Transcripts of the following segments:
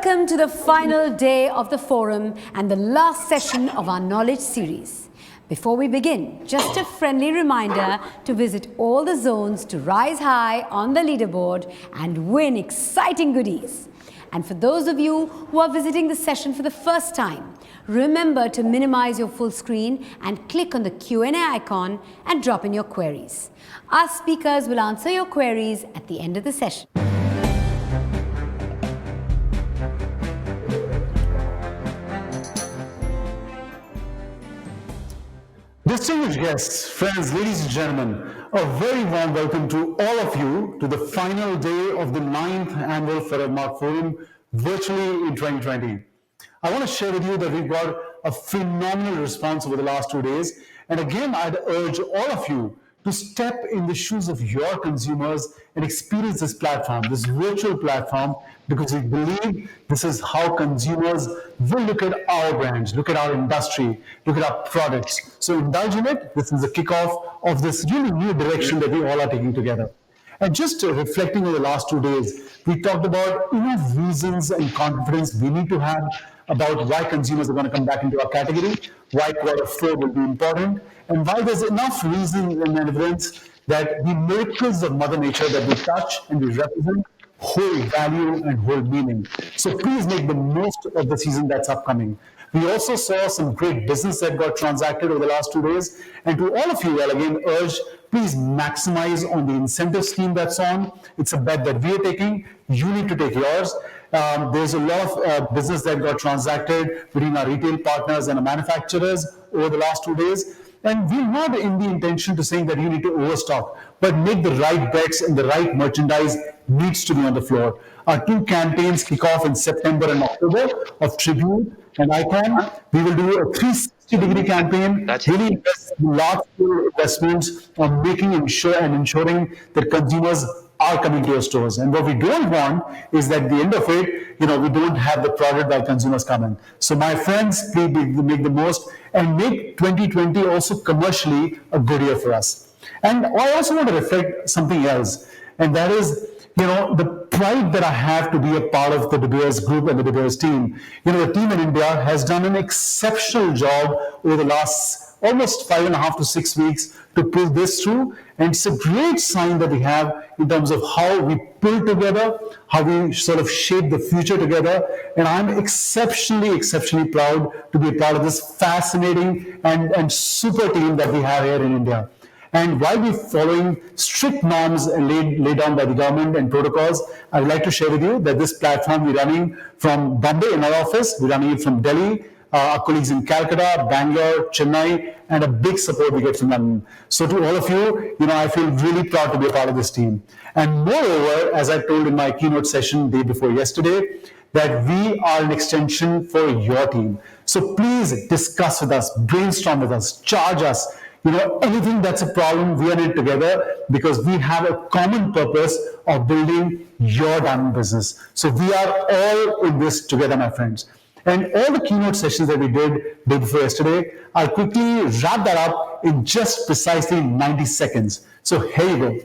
Welcome to the final day of the forum and the last session of our knowledge series. Before we begin, just a friendly reminder to visit all the zones to rise high on the leaderboard and win exciting goodies. And for those of you who are visiting the session for the first time, remember to minimize your full screen and click on the Q&A icon and drop in your queries. Our speakers will answer your queries at the end of the session. Distinguished guests, friends, ladies and gentlemen, a very warm welcome to all of you to the final day of the 9th Annual Forevermark Forum, virtually in 2020. I want to share with you that we've got a phenomenal response over the last 2 days. And again, I'd urge all of you to step in the shoes of your consumers and experience this platform, this virtual platform, because we believe this is how consumers will look at our brands, look at our industry, look at our products. So indulge in it. This is the kickoff of this really new direction that we all are taking together. And just reflecting on the last 2 days, we talked about enough reasons and confidence we need to have about why consumers are going to come back into our category, why Q4 will be important, and why there's enough reason and evidence that the miracles of Mother Nature that we touch and we represent hold value and hold meaning. So please make the most of the season that's upcoming. We also saw some great business that got transacted over the last 2 days. And to all of you, I'll again urge, please maximize on the incentive scheme that's on. It's a bet that we are taking. You need to take yours. There's a lot of business that got transacted between our retail partners and our manufacturers over the last 2 days. And we're not in the intention to saying that you need to overstock, but make the right bets and the right merchandise needs to be on the floor. Our 2 campaigns kick off in September and October of Tribute and Icon. We will do a 360-degree campaign, really invest large-scale investments on making and ensuring that consumers are coming to your stores. And what we don't want is that at the end of it, we don't have the product that consumers come in. So my friends, please make the most and make 2020 also commercially a good year for us. And I also want to reflect something else, and that is, the pride that I have to be a part of the De Beers group and the De Beers team. The team in India has done an exceptional job over the last almost 5.5 to 6 weeks to pull this through. And it's a great sign that we have in terms of how we pull together, how we sort of shape the future together. And I'm exceptionally proud to be a part of this fascinating and super team that we have here in India. And while we're following strict norms laid down by the government and protocols, I would like to share with you that this platform we're running from Bombay in our office, we're running it from Delhi, our colleagues in Calcutta, Bangalore, Chennai, and a big support we get from London. So to all of you, I feel really proud to be a part of this team. And moreover, as I told in my keynote session day before yesterday, that we are an extension for your team. So please discuss with us, brainstorm with us, charge us. Anything that's a problem, we are in it together because we have a common purpose of building your diamond business. So we are all in this together, my friends. And all the keynote sessions that we did day before yesterday, I'll quickly wrap that up in just precisely 90 seconds. So here you go.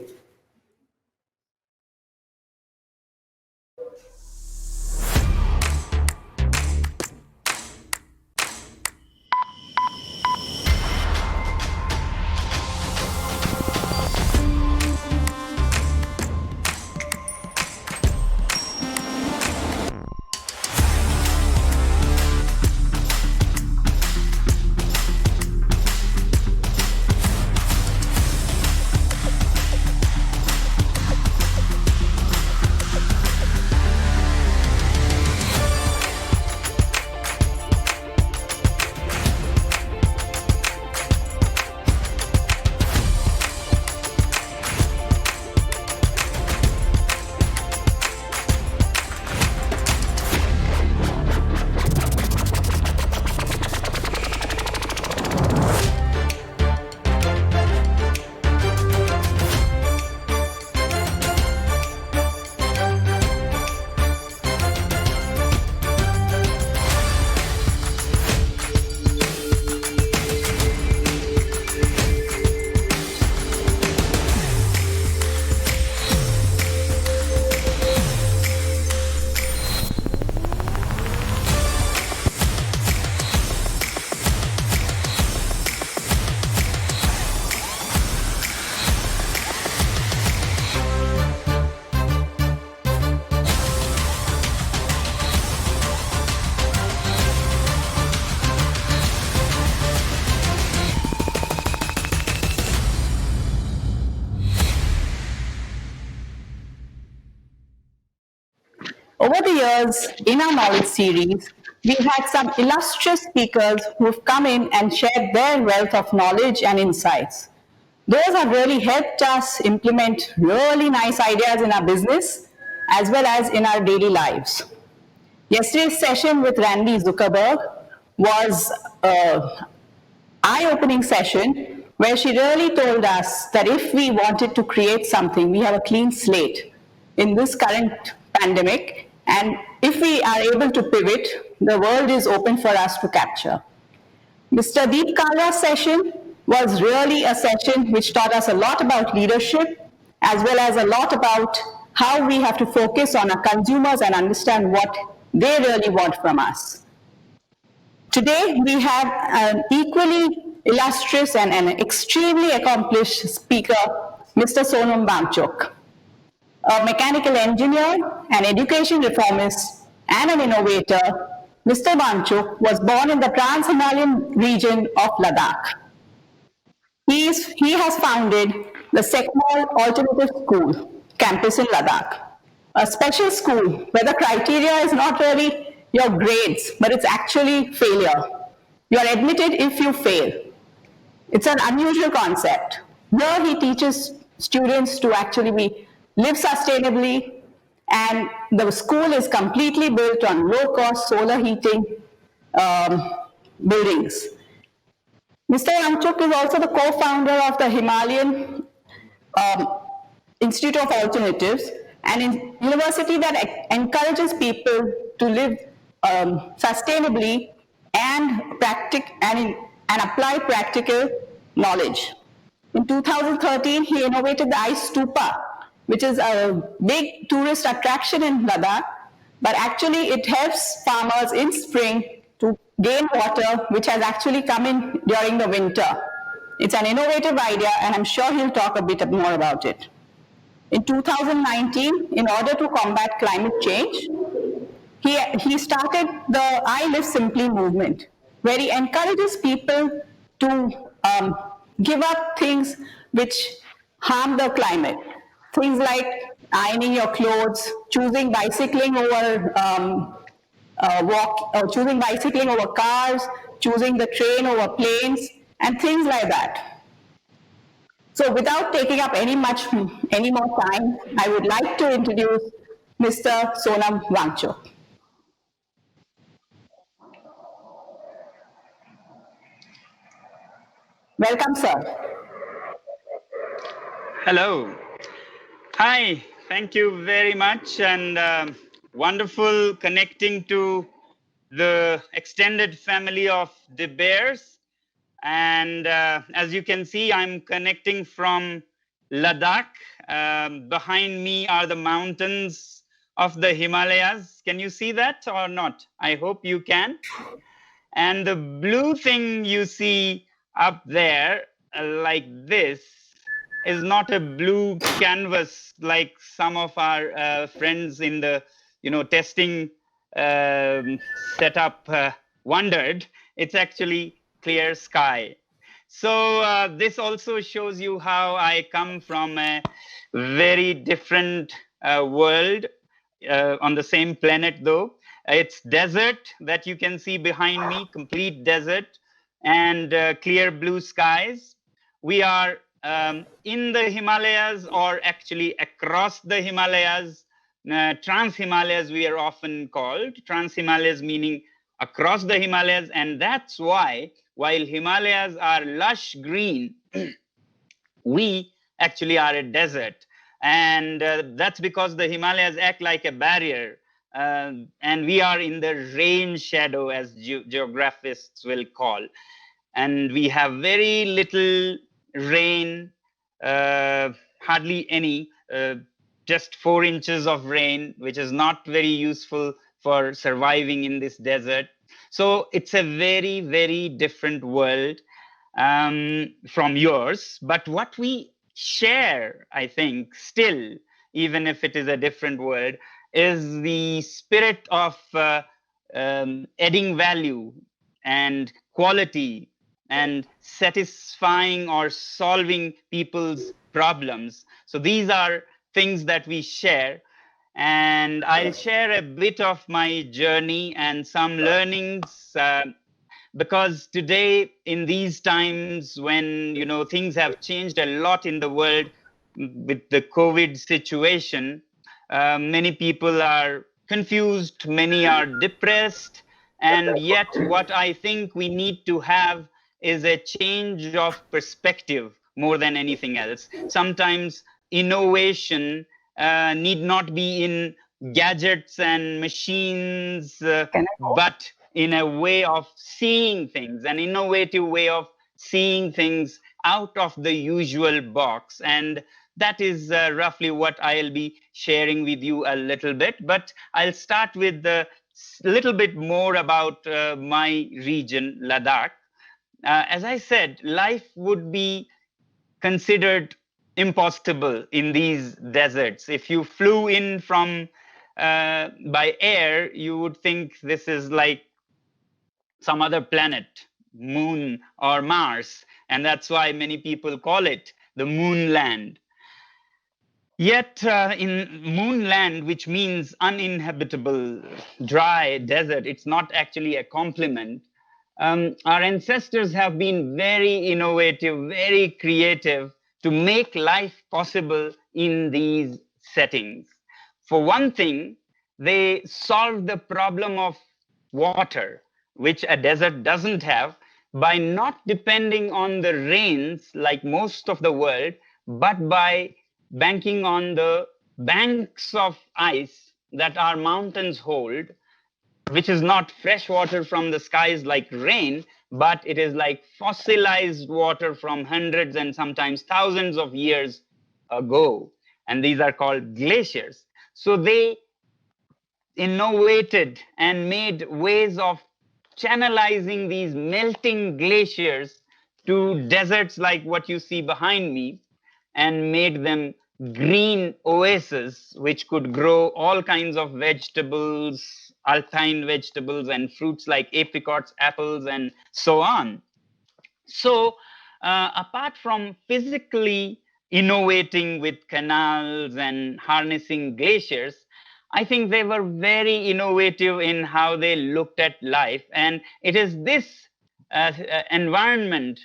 Over the years, in our knowledge series, we've had some illustrious speakers who've come in and shared their wealth of knowledge and insights. Those have really helped us implement really nice ideas in our business as well as in our daily lives. Yesterday's session with Randy Zuckerberg was an eye-opening session where she really told us that if we wanted to create something, we have a clean slate in this current pandemic, and if we are able to pivot, the world is open for us to capture. Mr. Deep Kalra's session was really a session which taught us a lot about leadership, as well as a lot about how we have to focus on our consumers and understand what they really want from us. Today, we have an equally illustrious and an extremely accomplished speaker, Mr. Sonam Wangchuk. A mechanical engineer, an education reformist, and an innovator, Mr. Wangchuk was born in the Trans-Himalayan region of Ladakh. He has founded the Sekmol Alternative School campus in Ladakh, a special school where the criteria is not really your grades, but it's actually failure. You are admitted if you fail. It's an unusual concept. Here he teaches students to actually live sustainably, and the school is completely built on low-cost solar heating buildings. Mr. Wangchuk is also the co-founder of the Himalayan Institute of Alternatives, an university that encourages people to live sustainably and apply practical knowledge. In 2013, he innovated the ice stupa, which is a big tourist attraction in Ladakh, but actually it helps farmers in spring to gain water, which has actually come in during the winter. It's an innovative idea, and I'm sure he'll talk a bit more about it. In 2019, in order to combat climate change, he started the I Live Simply movement, where he encourages people to give up things which harm the climate. Things like ironing your clothes, choosing bicycling over choosing bicycling over cars, choosing the train over planes, and things like that. So without taking up any more time, I would like to introduce Mr. Sonam Wangchuk. Welcome, sir. Hello. Hi, thank you very much, and wonderful connecting to the extended family of the bears. And as you can see, I'm connecting from Ladakh. Behind me are the mountains of the Himalayas. Can you see that or not? I hope you can. And the blue thing you see up there, like this, is not a blue canvas like some of our friends in the testing setup wondered. It's actually clear sky. So this also shows you how I come from a very different world on the same planet though. It's desert that you can see behind me, complete desert, and clear blue skies. We are in the Himalayas, or actually across the Himalayas. Trans-Himalayas we are often called. Trans-Himalayas meaning across the Himalayas, and that's why while Himalayas are lush green, we actually are a desert. And that's because the Himalayas act like a barrier, and we are in the rain shadow, as geographists will call. And we have very little rain, hardly any, just 4 inches of rain, which is not very useful for surviving in this desert. So it's a very, very different world from yours. But what we share, I think, still, even if it is a different world, is the spirit of adding value and quality and satisfying or solving people's problems. So these are things that we share. and I'll share a bit of my journey and some learnings, because today, in these times when things have changed a lot in the world with the COVID situation, many people are confused, many are depressed, and yet what I think we need to have is a change of perspective more than anything else. Sometimes innovation need not be in gadgets and machines, but in a way of seeing things, an innovative way of seeing things out of the usual box. And that is roughly what I'll be sharing with you a little bit. But I'll start with a little bit more about my region, Ladakh. As I said, life would be considered impossible in these deserts. If you flew in from by air, you would think this is like some other planet, moon or Mars, and that's why many people call it the moonland. Yet in moonland, which means uninhabitable, dry desert, it's not actually a compliment. Our ancestors have been very innovative, very creative to make life possible in these settings. For one thing, they solved the problem of water, which a desert doesn't have, by not depending on the rains like most of the world, but by banking on the banks of ice that our mountains hold, which is not fresh water from the skies like rain, but it is like fossilized water from hundreds and sometimes thousands of years ago. And these are called glaciers. So they innovated and made ways of channelizing these melting glaciers to deserts like what you see behind me, and made them green oases which could grow all kinds of vegetables, alpine vegetables and fruits like apricots, apples, and so on. So apart from physically innovating with canals and harnessing glaciers, I think they were very innovative in how they looked at life. And it is this environment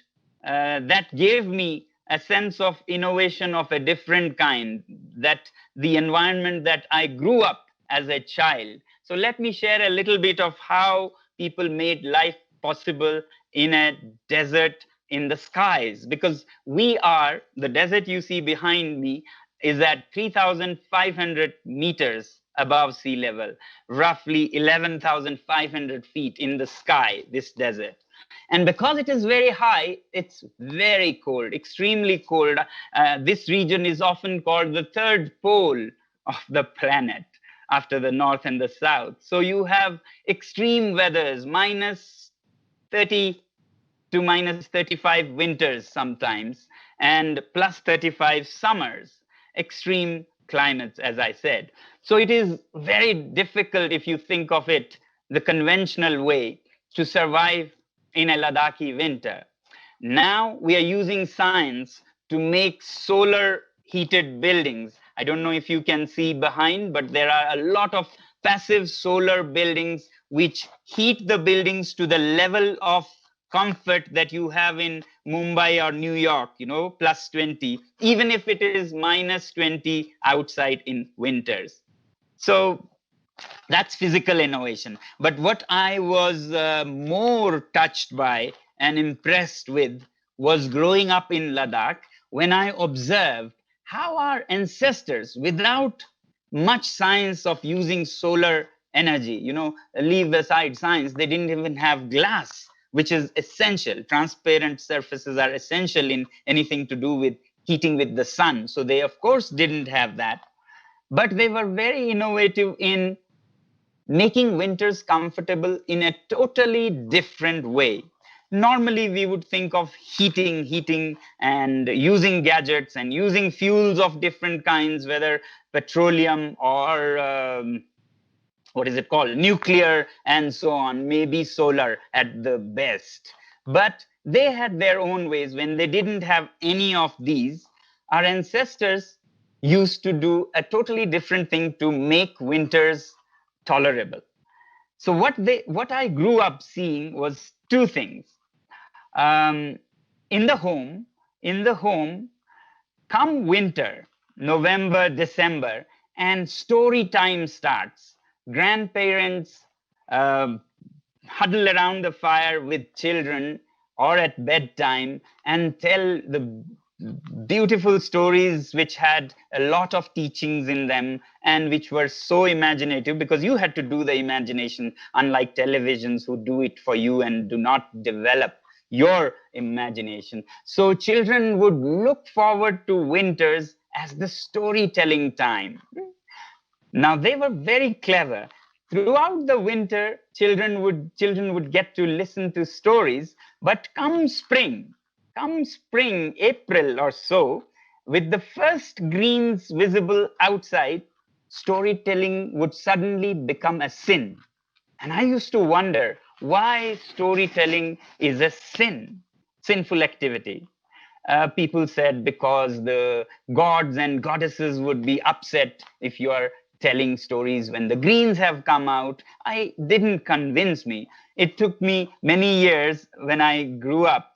that gave me a sense of innovation of a different kind, that the environment that I grew up as a child. So let me share a little bit of how people made life possible in a desert in the skies, because the desert you see behind me is at 3,500 meters above sea level, roughly 11,500 feet in the sky, this desert. And because it is very high, it's very cold, extremely cold. This region is often called the third pole of the planet after the north and the south. So you have extreme weathers, minus 30 to minus 35 winters sometimes, and plus 35 summers, extreme climates, as I said. So it is very difficult, if you think of it the conventional way, to survive in a Ladakhi winter. Now we are using science to make solar heated buildings. I don't know if you can see behind, but there are a lot of passive solar buildings which heat the buildings to the level of comfort that you have in Mumbai or New York, plus 20, even if it is minus 20 outside in winters. So that's physical innovation. But what I was more touched by and impressed with was growing up in Ladakh, when I observed how our ancestors, without much science of using solar energy, leave aside science, they didn't even have glass, which is essential. Transparent surfaces are essential in anything to do with heating with the sun. So they, of course, didn't have that. But they were very innovative in making winters comfortable in a totally different way. Normally, we would think of heating and using gadgets and using fuels of different kinds, whether petroleum or what is it called, nuclear and so on, maybe solar at the best. But they had their own ways. When they didn't have any of these, our ancestors used to do a totally different thing to make winters tolerable. So what I grew up seeing was two things. Um, in the home, come winter, November, December, and story time starts. Grandparents um, huddle around the fire with children or at bedtime and tell the beautiful stories which had a lot of teachings in them and which were so imaginative, because you had to do the imagination, unlike televisions who do it for you and do not develop your imagination. So children would look forward to winters as the storytelling time. Now they were very clever. Throughout the winter, children would get to listen to stories, but come spring, April or so, with the first greens visible outside, storytelling would suddenly become a sin. And I used to wonder why storytelling is a sinful activity. People said because the gods and goddesses would be upset if you are telling stories when the greens have come out. I didn't convince me. It took me many years when I grew up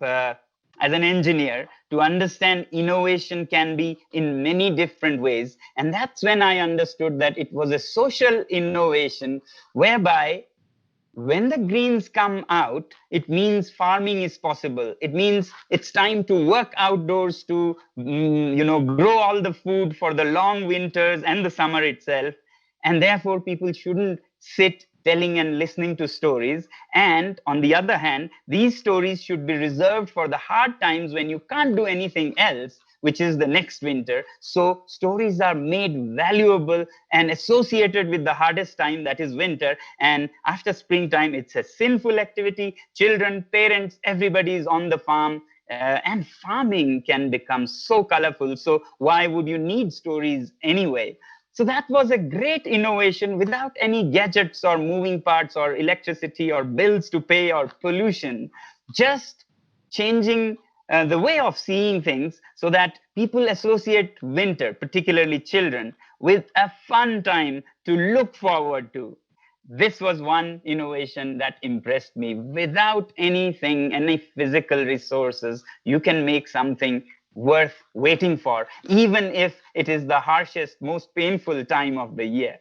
as an engineer to understand innovation can be in many different ways. And that's when I understood that it was a social innovation whereby when the greens come out, it means farming is possible. It means it's time to work outdoors to, grow all the food for the long winters and the summer itself. And therefore, people shouldn't sit telling and listening to stories. And on the other hand, these stories should be reserved for the hard times when you can't do anything else, which is the next winter. So stories are made valuable and associated with the hardest time, that is winter. And after springtime, it's a sinful activity. Children, parents, everybody is on the farm. And farming can become so colorful. So why would you need stories anyway? So that was a great innovation without any gadgets or moving parts or electricity or bills to pay or pollution. Just changing the way of seeing things so that people associate winter, particularly children, with a fun time to look forward to. This was one innovation that impressed me. Without anything, any physical resources, you can make something worth waiting for, even if it is the harshest, most painful time of the year.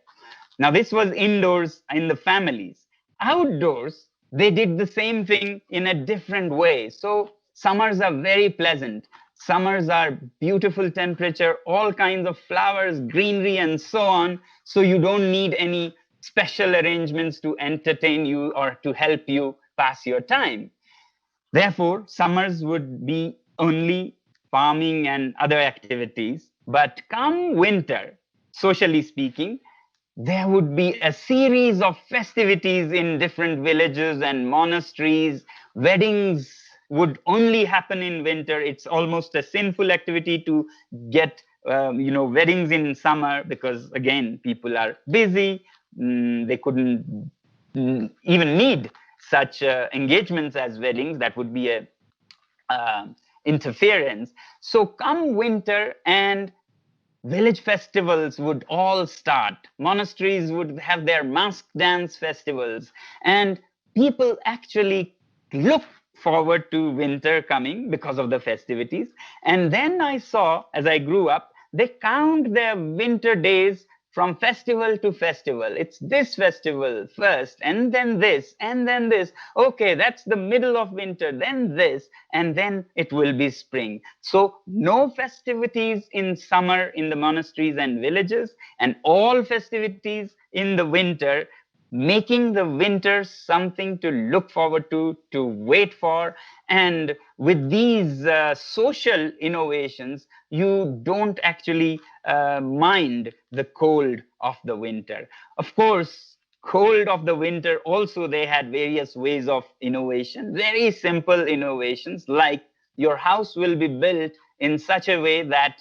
Now, this was indoors in the families. Outdoors, they did the same thing in a different way. So summers are very pleasant. Summers are beautiful temperature, all kinds of flowers, greenery, and so on. So you don't need any special arrangements to entertain you or to help you pass your time. Therefore, summers would be only farming and other activities. But come winter, socially speaking, there would be a series of festivities in different villages and monasteries. Weddings would only happen in winter. It's almost a sinful activity to get weddings in summer because, again, people are busy. They couldn't even need such engagements as weddings. That would be a interference. So come winter and village festivals would all start. Monasteries would have their mask dance festivals. And people actually look forward to winter coming because of the festivities. And then I saw, as I grew up, they count their winter days from festival to festival. It's this festival first, and then this, and then this. Okay, that's the middle of winter, then this, and then it will be spring. So no festivities in summer in the monasteries and villages, and all festivities in the winter, making the winter something to look forward to wait for. And with these social innovations, you don't actually mind the cold of the winter. Of course, cold of the winter also, they had various ways of innovation, very simple innovations, like your house will be built in such a way that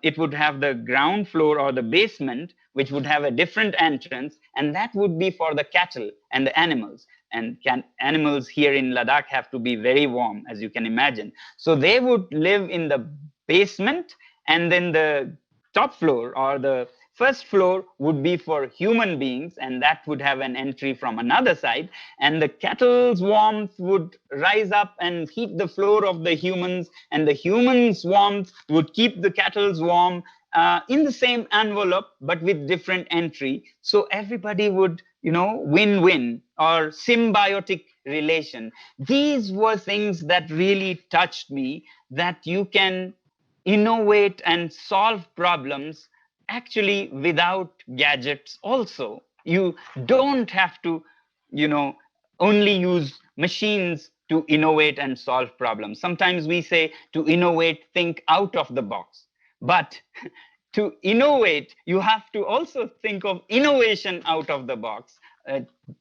it would have the ground floor or the basement, which would have a different entrance, and that would be for the cattle and the animals. And animals here in Ladakh have to be very warm, as you can imagine. So they would live in the basement, and then the top floor or the first floor would be for human beings, and that would have an entry from another side, and the kettle's warmth would rise up and heat the floor of the humans, and the humans' warmth would keep the kettles warm in the same envelope but with different entry. So everybody would, win-win or symbiotic relation. These were things that really touched me, that you can innovate and solve problems actually without gadgets also. You don't have to, only use machines to innovate and solve problems. Sometimes we say to innovate, think out of the box. But to innovate, you have to also think of innovation out of the box.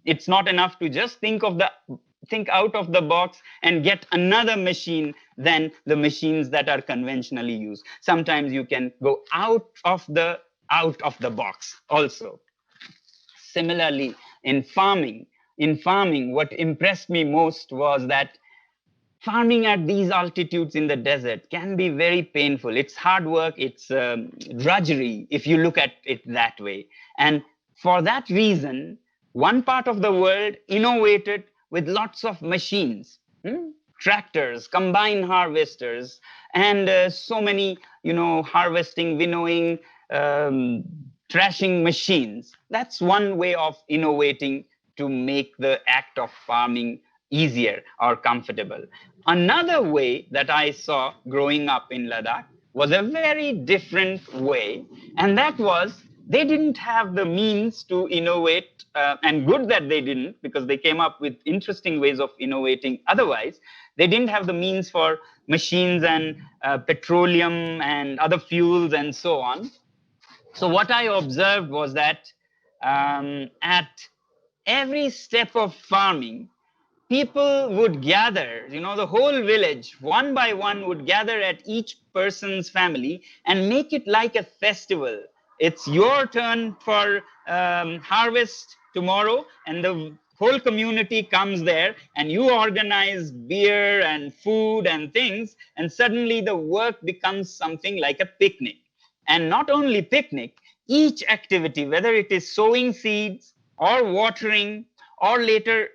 It's not enough to just think out of the box and get another machine than the machines that are conventionally used. Sometimes you can go out of the box also. Similarly, in farming, what impressed me most was that farming at these altitudes in the desert can be very painful. It's hard work, it's drudgery, if you look at it that way. And for that reason, one part of the world innovated with lots of machines, tractors, combine harvesters, and so many, harvesting, winnowing, thrashing machines. That's one way of innovating to make the act of farming easier or comfortable. Another way that I saw growing up in Ladakh was a very different way, and that was they didn't have the means to innovate, and good that they didn't, because they came up with interesting ways of innovating otherwise. They didn't have the means for machines and petroleum and other fuels and so on. So what I observed was that at every step of farming, people would gather, the whole village, one by one, would gather at each person's family and make it like a festival. It's your turn for harvest tomorrow, and the whole community comes there, and you organize beer and food and things, and suddenly the work becomes something like a picnic. And not only picnic, each activity, whether it is sowing seeds or watering or later,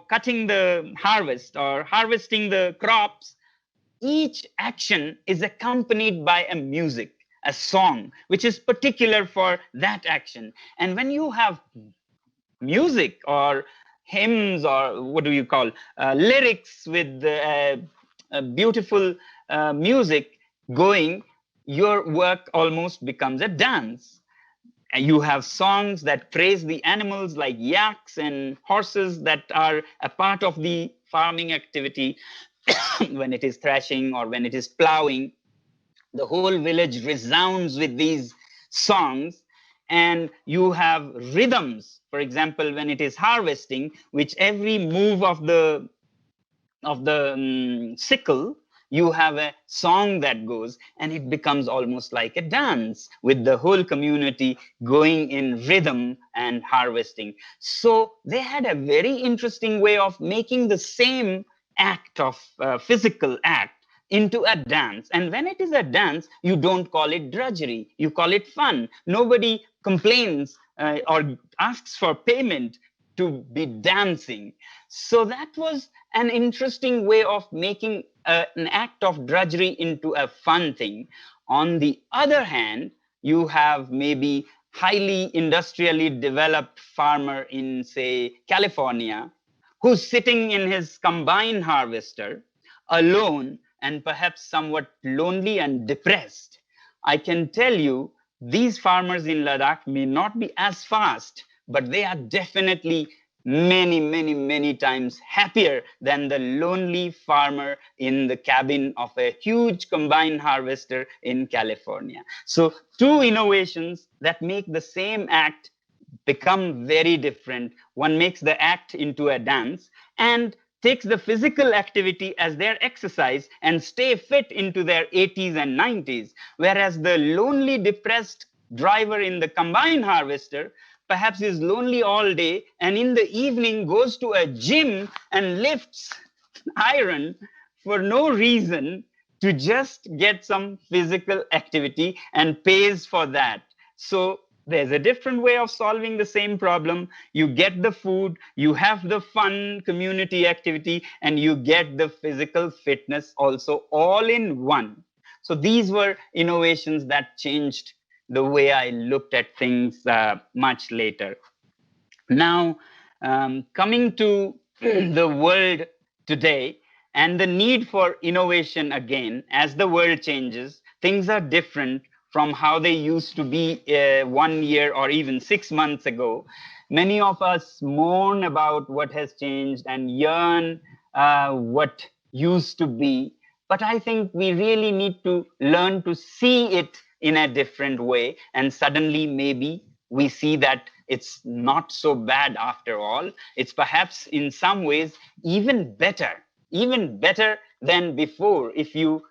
cutting the harvest or harvesting the crops, each action is accompanied by a music, a song, which is particular for that action. And when you have music or hymns, or what do you call, lyrics with beautiful music going, your work almost becomes a dance. You have songs that praise the animals like yaks and horses that are a part of the farming activity. When it is thrashing or when it is plowing, the whole village resounds with these songs. And you have rhythms, for example, when it is harvesting, which every move of the sickle, you have a song that goes, and it becomes almost like a dance with the whole community going in rhythm and harvesting. So they had a very interesting way of making the same act of physical act into a dance. And when it is a dance, you don't call it drudgery, you call it fun. Nobody complains or asks for payment to be dancing. So that was an interesting way of making an act of drudgery into a fun thing. On the other hand, you have maybe highly industrially developed farmer in, say, California, who's sitting in his combine harvester alone and perhaps somewhat lonely and depressed. I can tell you, these farmers in Ladakh may not be as fast, but they are definitely many times happier than the lonely farmer in the cabin of a huge combine harvester in California. So two innovations that make the same act become very different. One makes the act into a dance and takes the physical activity as their exercise and stay fit into their 80s and 90s, whereas the lonely, depressed driver in the combine harvester perhaps is lonely all day, and in the evening goes to a gym and lifts iron for no reason, to just get some physical activity and pays for that. So there's a different way of solving the same problem. You get the food, you have the fun community activity, and you get the physical fitness also all in one. So these were innovations that changed the way I looked at things much later. Now, coming to the world today and the need for innovation again, as the world changes, things are different from how they used to be 1 year or even 6 months ago. Many of us mourn about what has changed and yearn what used to be. But I think we really need to learn to see it in a different way. And suddenly, maybe we see that it's not so bad after all. It's perhaps in some ways even better than before. If you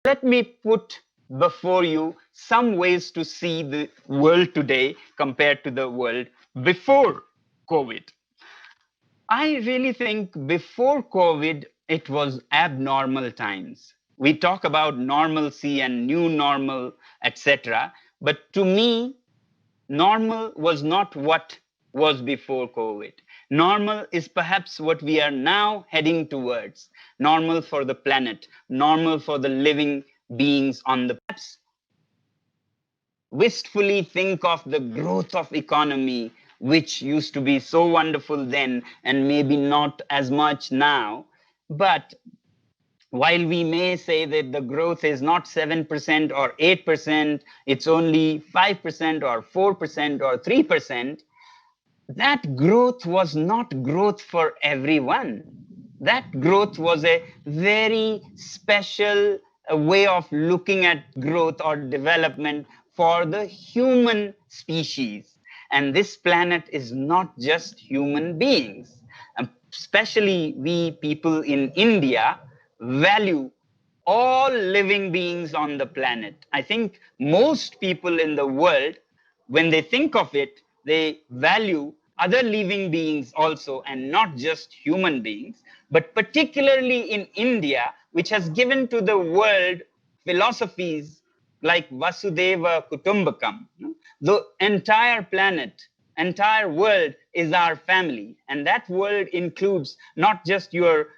let me put before you some ways to see the world today compared to the world before COVID. I really think before COVID, it was abnormal times. We talk about normalcy and new normal, etc. But to me, normal was not what was before COVID. Normal is perhaps what we are now heading towards. Normal for the planet, normal for the living beings on the perhaps wistfully think of the growth of economy, which used to be so wonderful then and maybe not as much now. But while we may say that the growth is not 7% or 8%, it's only 5% or 4% or 3%, that growth was not growth for everyone. That growth was a very special way of looking at growth or development for the human species. And this planet is not just human beings. Especially we people in India value all living beings on the planet. I think most people in the world, when they think of it, they value other living beings also and not just human beings. But particularly in India, which has given to the world philosophies like Vasudeva Kutumbakam, the entire planet, entire world is our family. And that world includes not just your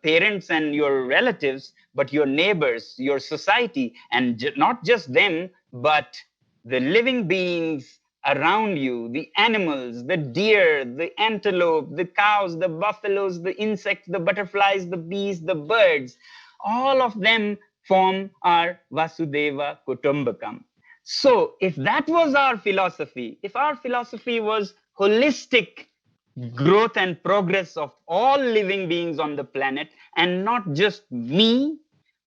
parents and your relatives, but your neighbors, your society, and not just them, but the living beings around you, the animals, the deer, the antelope, the cows, the buffaloes, the insects, the butterflies, the bees, the birds, all of them form our Vasudeva Kutumbakam. So if that was our philosophy, if our philosophy was holistic growth and progress of all living beings on the planet and not just me,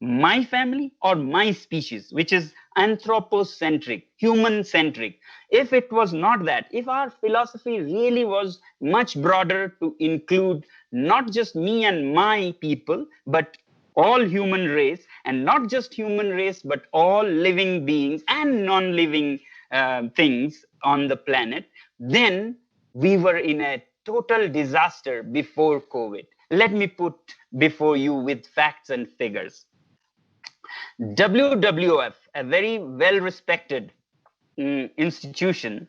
my family, or my species, which is anthropocentric, human centric. If it was not that, if our philosophy really was much broader to include not just me and my people, but all human race, and not just human race, but all living beings and non-living things on the planet, then we were in a total disaster before COVID. Let me put before you with facts and figures. WWF, a very well-respected institution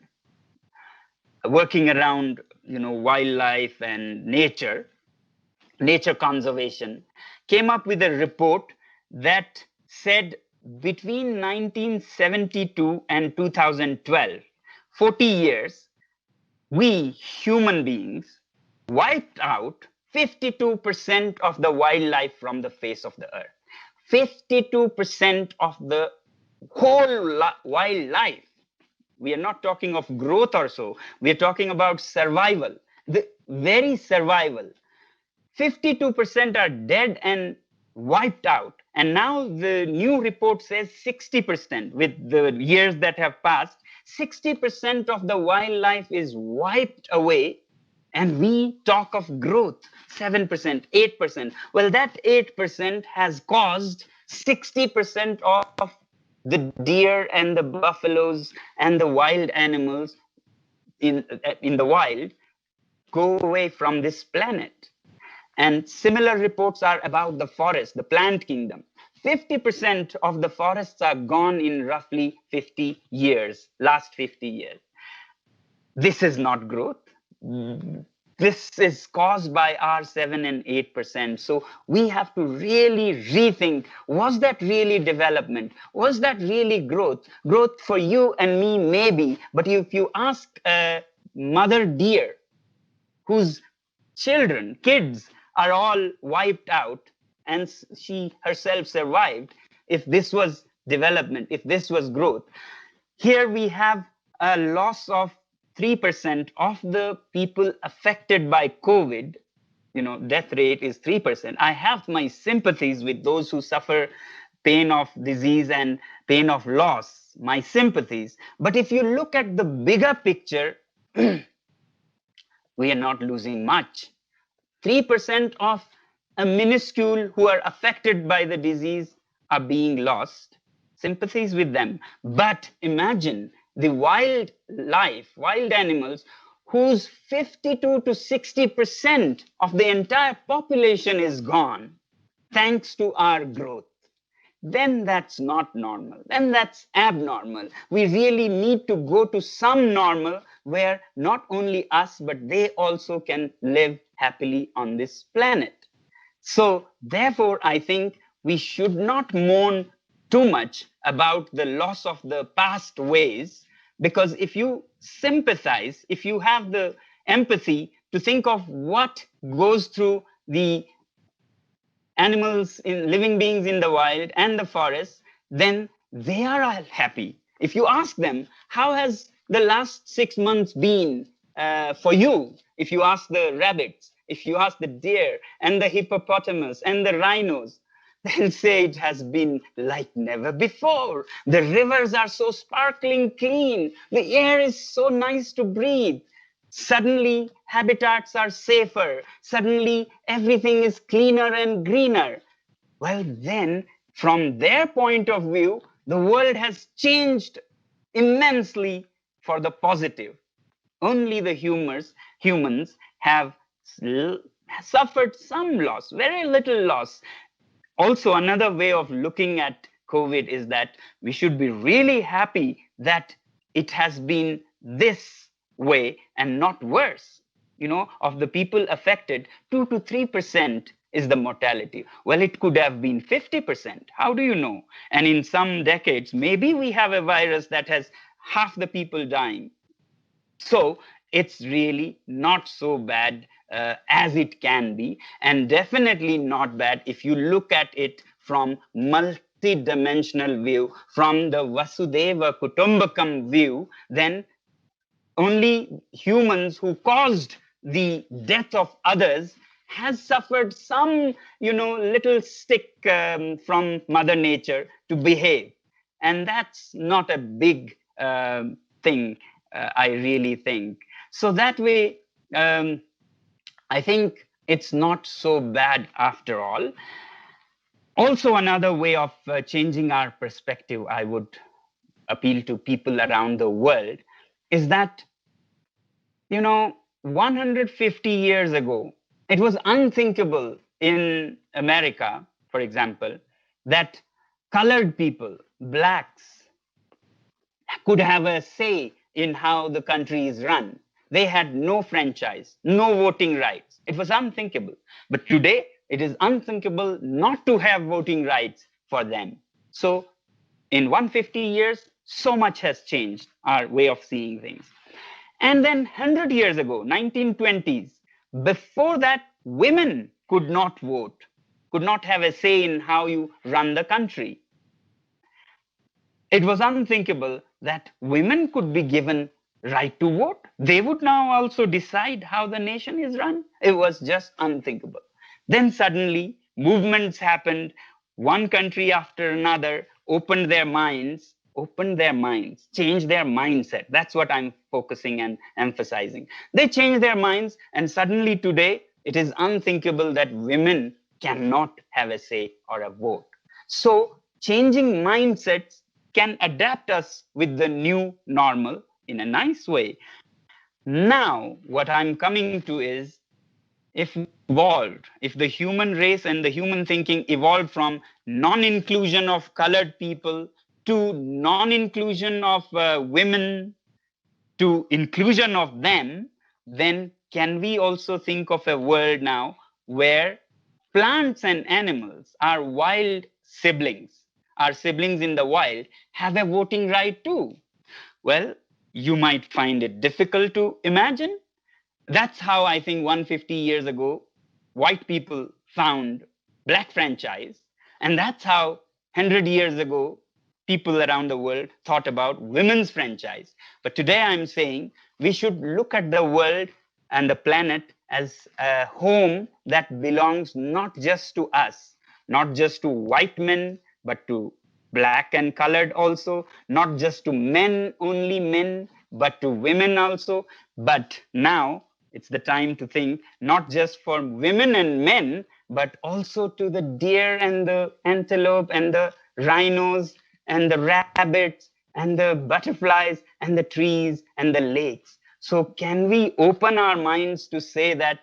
working around wildlife and nature conservation, came up with a report that said between 1972 and 2012, 40 years, we human beings wiped out 52% of the wildlife from the face of the earth. 52% of the whole wildlife. We are not talking of growth or so. We are talking about survival, the very survival. 52% are dead and wiped out. And now the new report says 60%. With the years that have passed, 60% of the wildlife is wiped away. And we talk of growth, 7%, 8%. Well, that 8% has caused 60% of the deer and the buffaloes and the wild animals in the wild go away from this planet. And similar reports are about the forest, the plant kingdom. 50% of the forests are gone in roughly 50 years, last 50 years. This is not growth. This is caused by our 7 and 8%. So we have to really rethink, was that really development? Was that really growth? Growth for you and me, maybe. But if you ask a mother deer whose children, kids are all wiped out and she herself survived, if this was development, if this was growth, here we have a loss of 3% of the people affected by COVID. Death rate is 3%. I have my sympathies with those who suffer pain of disease and pain of loss, my sympathies. But if you look at the bigger picture, we are not losing much. 3% of a minuscule who are affected by the disease are being lost. Sympathies with them. But imagine the wildlife, wild animals, whose 52 to 60% of the entire population is gone thanks to our growth. Then that's not normal. Then that's abnormal. We really need to go to some normal where not only us, but they also can live happily on this planet. So therefore, I think we should not mourn too much about the loss of the past ways, because if you sympathize, if you have the empathy to think of what goes through the animals, in living beings in the wild and the forest, then they are all happy. If you ask them, how has the last 6 months been for you? If you ask the rabbits, if you ask the deer and the hippopotamus and the rhinos, they'll say it has been like never before. The rivers are so sparkling clean. The air is so nice to breathe. Suddenly, habitats are safer. Suddenly, everything is cleaner and greener. Well, then, from their point of view, the world has changed immensely for the positive. Only the humans have suffered some loss, very little loss. Also, another way of looking at COVID is that we should be really happy that it has been this way and not worse. Of the people affected, 2 to 3% is the mortality. Well, it could have been 50%. How do you know? And in some decades, maybe we have a virus that has half the people dying. So it's really not so bad as it can be, and definitely not bad if you look at it from multi-dimensional view, from the Vasudeva Kutumbakam view. Then only humans who caused the death of others has suffered some, little stick from Mother Nature to behave. And that's not a big thing, I really think. So that way, I think it's not so bad after all. Also, another way of changing our perspective, I would appeal to people around the world, is that, 150 years ago, it was unthinkable in America, for example, that colored people, blacks, could have a say in how the country is run. They had no franchise, no voting rights. It was unthinkable. But today, it is unthinkable not to have voting rights for them. So in 150 years, so much has changed our way of seeing things. And then 100 years ago, 1920s, before that, women could not vote, could not have a say in how you run the country. It was unthinkable that women could be given right to vote. They would now also decide how the nation is run. It was just unthinkable. Then suddenly movements happened. One country after another opened their minds, changed their mindset. That's what I'm focusing and emphasizing. They changed their minds, and suddenly today it is unthinkable that women cannot have a say or a vote. So changing mindsets can adapt us with the new normal in a nice way. Now, what I'm coming to is, if the human race and the human thinking evolved from non-inclusion of colored people to non-inclusion of women to inclusion of them, then can we also think of a world now where plants and animals are wild siblings, our siblings in the wild, have a voting right too? Well, you might find it difficult to imagine. That's how I think 150 years ago, white people found black franchise. And that's how 100 years ago, people around the world thought about women's franchise. But today I'm saying we should look at the world and the planet as a home that belongs not just to us, not just to white men, but to black and colored also, not just to men, only men, but to women also. But now it's the time to think not just for women and men, but also to the deer and the antelope and the rhinos and the rabbits and the butterflies and the trees and the lakes. So can we open our minds to say that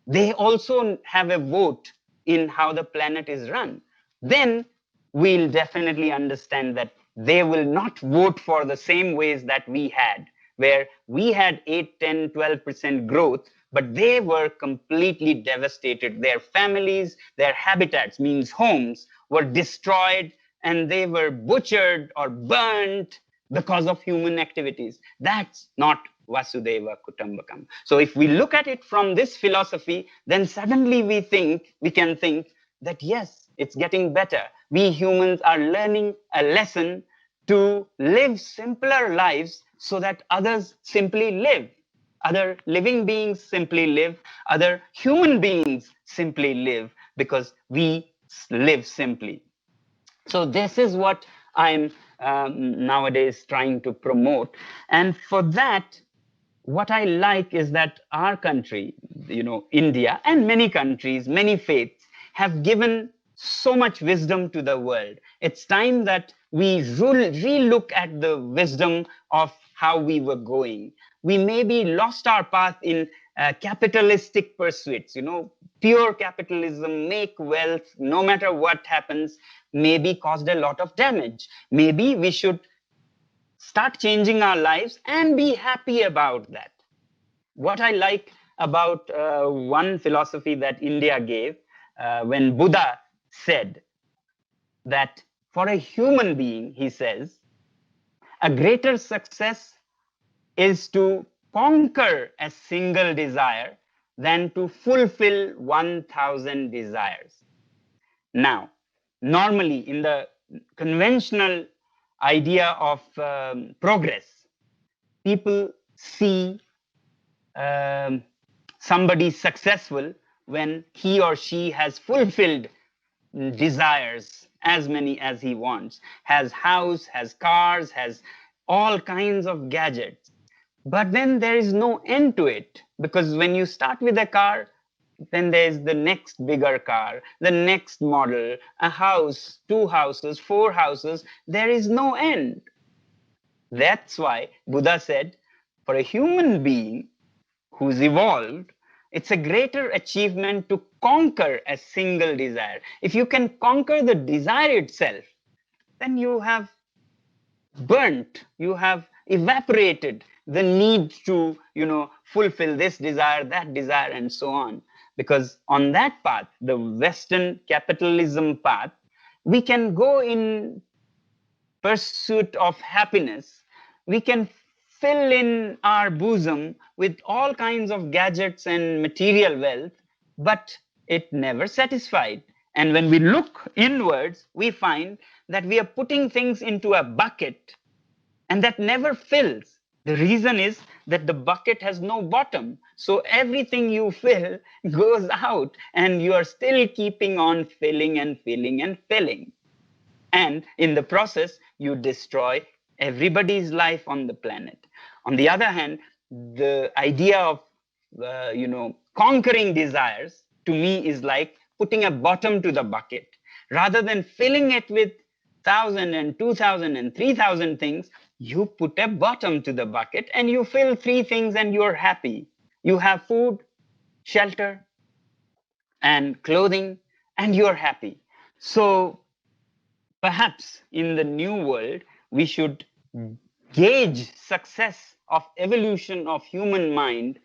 they also have a vote in how the planet is run? Then we'll definitely understand that they will not vote for the same ways that we had, where we had 8, 10, 12% growth, but they were completely devastated. Their families, their habitats, means homes, were destroyed and they were butchered or burnt because of human activities. That's not Vasudeva Kutumbakam. So if we look at it from this philosophy, then suddenly we can think that yes, it's getting better. We humans are learning a lesson to live simpler lives so that others simply live. Other living beings simply live. Other human beings simply live because we live simply. So this is what I'm nowadays trying to promote. And for that, what I like is that our country, India and many countries, many faiths have given so much wisdom to the world. It's time that we re-look at the wisdom of how we were going. We maybe lost our path in capitalistic pursuits, pure capitalism, make wealth, no matter what happens, maybe caused a lot of damage. Maybe we should start changing our lives and be happy about that. What I like about one philosophy that India gave when Buddha said that for a human being, he says, a greater success is to conquer a single desire than to fulfill 1,000 desires. Now, normally in the conventional idea of progress, people see somebody successful when he or she has fulfilled desires, as many as he wants, has house, has cars, has all kinds of gadgets. But then there is no end to it, because when you start with a car, then there's the next bigger car, the next model, a house, 2 houses, 4 houses. There is no end. That's why Buddha said, for a human being who's evolved, it's a greater achievement to conquer a single desire. If you can conquer the desire itself, then you have burnt, you have evaporated the need to, fulfill this desire, that desire, and so on. Because on that path, the Western capitalism path, we can go in pursuit of happiness. We can fill in our bosom with all kinds of gadgets and material wealth, but it never satisfied. And when we look inwards, we find that we are putting things into a bucket and that never fills. The reason is that the bucket has no bottom. So everything you fill goes out and you are still keeping on filling and filling and filling. And in the process, you destroy everybody's life on the planet. On the other hand, the idea of, conquering desires to me is like putting a bottom to the bucket. Rather than filling it with 1,000 and 2,000 and 3,000 things, you put a bottom to the bucket and you fill 3 things and you're happy. You have food, shelter, and clothing, and you're happy. So perhaps in the new world, we should gauge success of evolution of human mind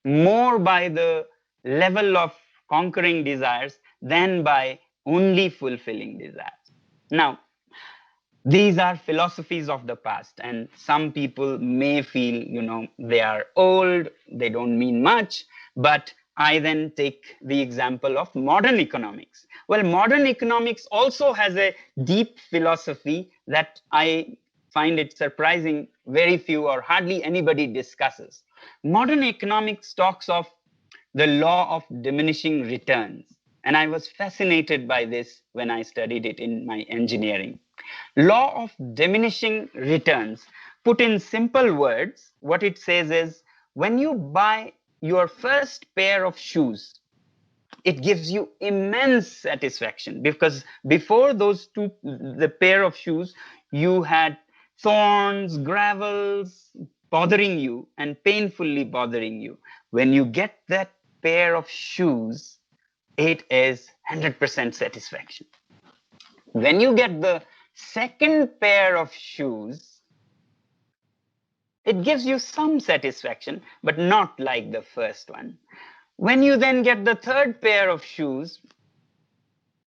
more by the level of conquering desires than by only fulfilling desires. Now, these are philosophies of the past, and some people may feel, they are old, they don't mean much. But I then take the example of modern economics. Well, modern economics also has a deep philosophy that I find it surprising very few or hardly anybody discusses. Modern economics talks of the law of diminishing returns, and I was fascinated by this when I studied it in my engineering. Law of diminishing returns. Put in simple words, what it says is, when you buy your first pair of shoes, it gives you immense satisfaction, because before the pair of shoes, you had thorns, gravels bothering you and painfully bothering you. When you get that pair of shoes, it is 100% satisfaction. When you get the second pair of shoes, it gives you some satisfaction, but not like the first one. When you then get the third pair of shoes,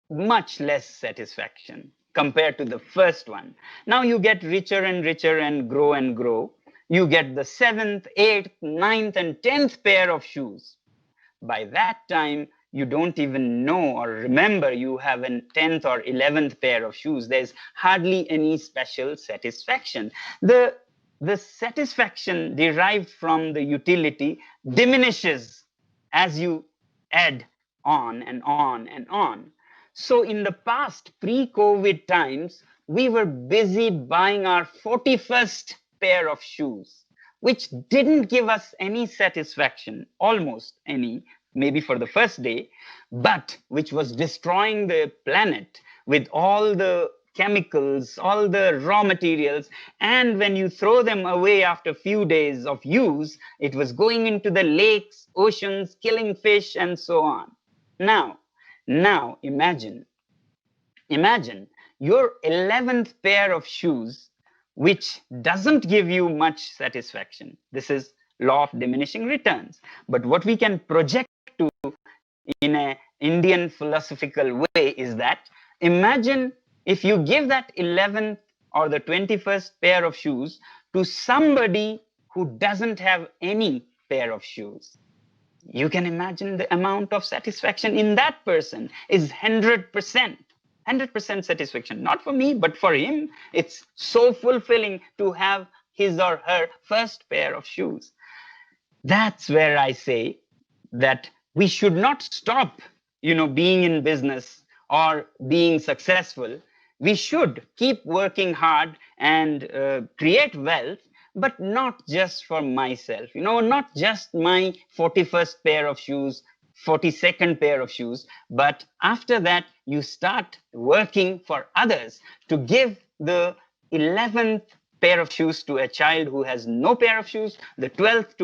much less satisfaction compared to the first one. Now you get richer and richer and grow and grow. You get the seventh, eighth, ninth, and 10th pair of shoes. By that time, you don't even know or remember you have a 10th or 11th pair of shoes. There's hardly any special satisfaction. The satisfaction derived from the utility diminishes as you add on and on and on. So in the past, pre-COVID times, we were busy buying our 41st pair of shoes, which didn't give us any satisfaction, almost any, maybe for the first day, but which was destroying the planet with all the chemicals, all the raw materials. And when you throw them away after a few days of use, it was going into the lakes, oceans, killing fish, and so on. Now imagine your 11th pair of shoes, which doesn't give you much satisfaction. This is law of diminishing returns. But what we can project to in an Indian philosophical way is that, imagine if you give that 11th or the 21st pair of shoes to somebody who doesn't have any pair of shoes. You can imagine the amount of satisfaction in that person is 100%. 100% satisfaction, not for me, but for him. It's so fulfilling to have his or her first pair of shoes. That's where I say that we should not stop, being in business or being successful. We should keep working hard and create wealth, but not just for myself, not just my 41st pair of shoes, 42nd pair of shoes, but after that, you start working for others to give the 11th pair of shoes to a child who has no pair of shoes, the 12th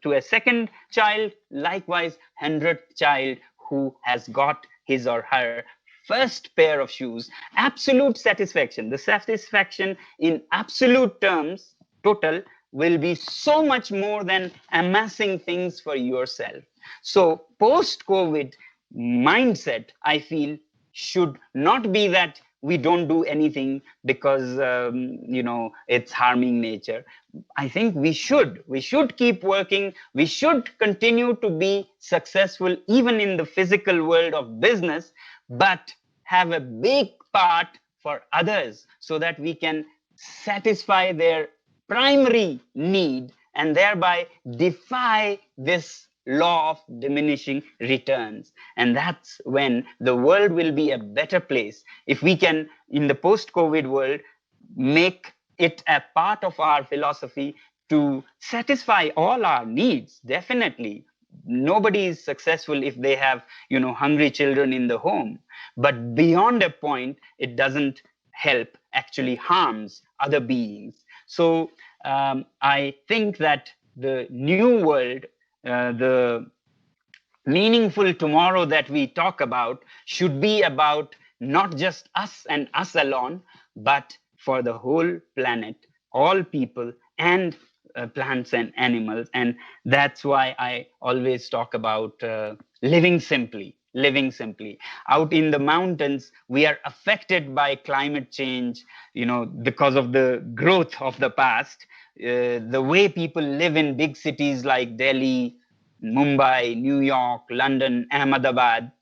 to a second child, likewise 100th child who has got his or her first pair of shoes. Absolute satisfaction, the satisfaction in absolute terms, total, will be so much more than amassing things for yourself. So post-COVID mindset, I feel, should not be that we don't do anything because it's harming nature. I think we should keep working. We should continue to be successful even in the physical world of business, but have a big part for others so that we can satisfy their primary need and thereby defy this law of diminishing returns. And that's when the world will be a better place. If we can, in the post-COVID world, make it a part of our philosophy to satisfy all our needs, definitely. Nobody is successful if they have, hungry children in the home. But beyond a point, it doesn't help, actually harms other beings. So I think that the new world, the meaningful tomorrow that we talk about should be about not just us and us alone, but for the whole planet, all people, and plants and animals. And that's why I always talk about living simply. Living simply. Out in the mountains, we are affected by climate change, because of the growth of the past. The way people live in big cities like Delhi, Mumbai, New York, London, Ahmedabad,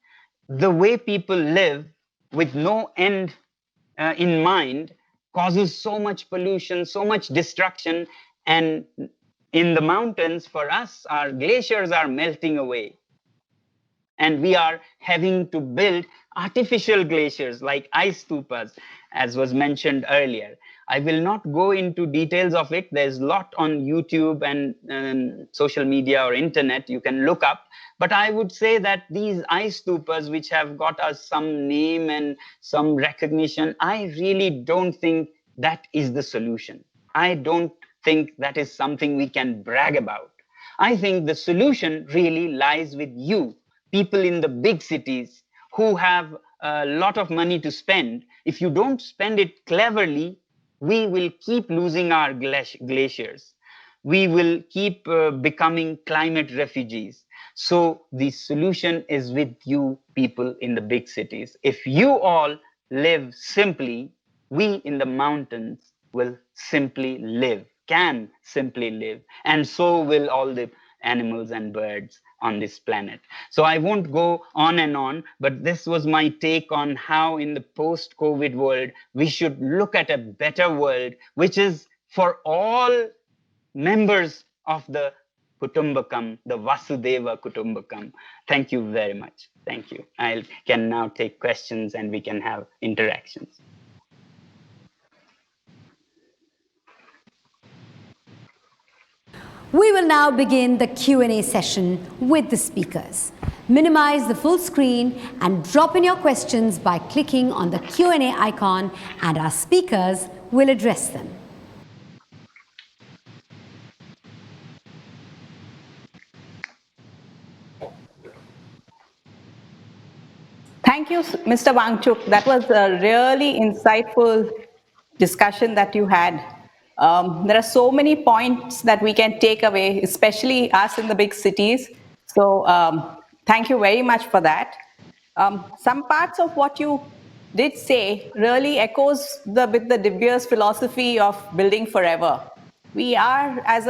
the way people live with no end in mind causes so much pollution, so much destruction. And in the mountains, for us, our glaciers are melting away. And we are having to build artificial glaciers like ice stupas, as was mentioned earlier. I will not go into details of it. There's a lot on YouTube and social media or internet you can look up. But I would say that these ice stupas, which have got us some name and some recognition, I really don't think that is the solution. I don't think that is something we can brag about. I think the solution really lies with you, people in the big cities who have a lot of money to spend. If you don't spend it cleverly, we will keep losing our glaciers. We will keep becoming climate refugees. So the solution is with you, people in the big cities. If you all live simply, we in the mountains will simply live, can simply live, and so will all the animals and birds on this planet. So I won't go on and on, but this was my take on how in the post-COVID world, we should look at a better world, which is for all members of the Kutumbakam, the Vasudeva Kutumbakam. Thank you very much. Thank you. I can now take questions and we can have interactions. We will now begin the Q&A session with the speakers. Minimize the full screen and drop in your questions by clicking on the Q&A icon, and our speakers will address them. Thank you, Mr. Wangchuk. That was a really insightful discussion that you had. There are so many points that we can take away, especially us in the big cities. So thank you very much for that. Some parts of what you did say really echoes with the De Beers philosophy of building forever. We are, as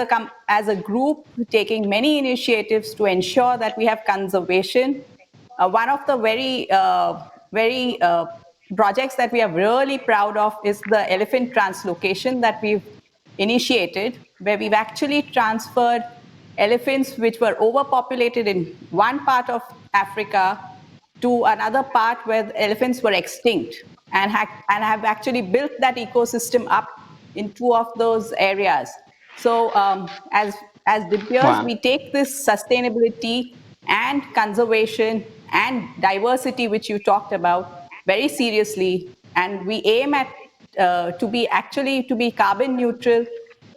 a group, taking many initiatives to ensure that we have conservation. One of the very projects that we are really proud of is the elephant translocation that we've initiated, where we've actually transferred elephants which were overpopulated in one part of Africa to another part where the elephants were extinct, and have actually built that ecosystem up in two of those areas. So as De Beers, Wow. we take this sustainability and conservation and diversity, which you talked about, very seriously, and we aim at to be carbon neutral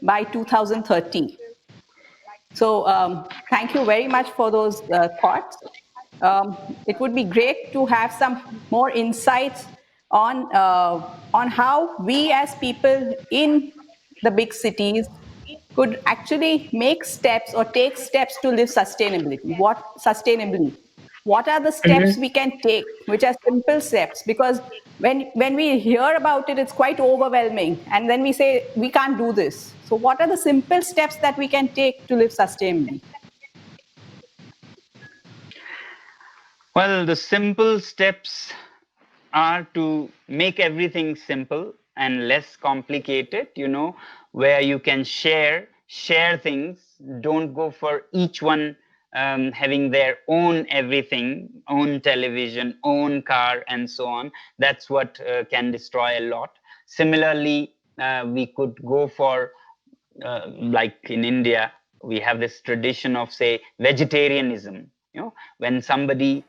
by 2030. So thank you very much for those thoughts. It would be great to have some more insights on how we as people in the big cities could actually make steps or take steps to live sustainably. What are the steps we can take, which are simple steps? Because when we hear about it, it's quite overwhelming. And then we say, we can't do this. So what are the simple steps that we can take to live sustainably? Well, the simple steps are to make everything simple and less complicated, where you can share things. Don't go for each one having their own everything, own television, own car, and so on. That's what can destroy a lot. Similarly, we could go for, like in India, we have this tradition of, say, vegetarianism. When somebody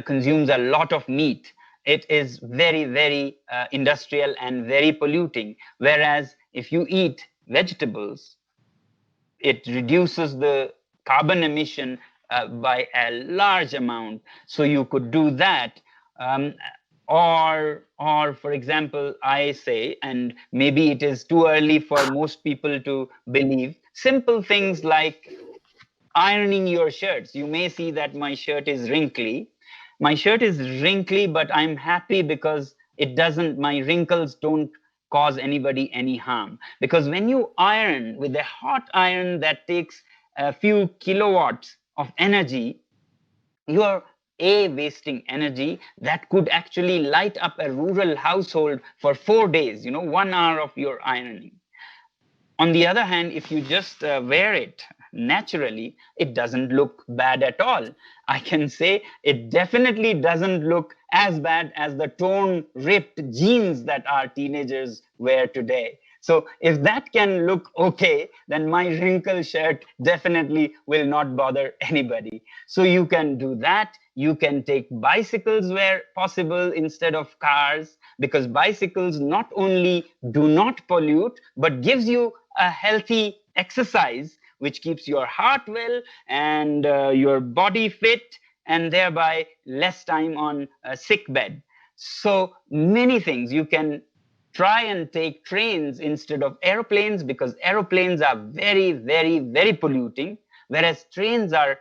consumes a lot of meat, it is very, very industrial and very polluting. Whereas if you eat vegetables, it reduces the carbon emission by a large amount. So you could do that. Or for example, I say, and maybe it is too early for most people to believe, simple things like ironing your shirts. You may see that my shirt is wrinkly. My shirt is wrinkly, but I'm happy because it doesn't, my wrinkles don't cause anybody any harm. Because when you iron with a hot iron that takes a few kilowatts of energy, you are wasting energy that could actually light up a rural household for 4 days, 1 hour of your ironing. On the other hand, if you just wear it naturally, it doesn't look bad at all. I can say it definitely doesn't look as bad as the torn, ripped jeans that our teenagers wear today. So if that can look okay, then my wrinkled shirt definitely will not bother anybody. So you can do that. You can take bicycles where possible instead of cars, because bicycles not only do not pollute, but gives you a healthy exercise, which keeps your heart well and your body fit, and thereby less time on a sick bed. So many things. You can try and take trains instead of aeroplanes, because aeroplanes are very, very, very polluting, whereas trains are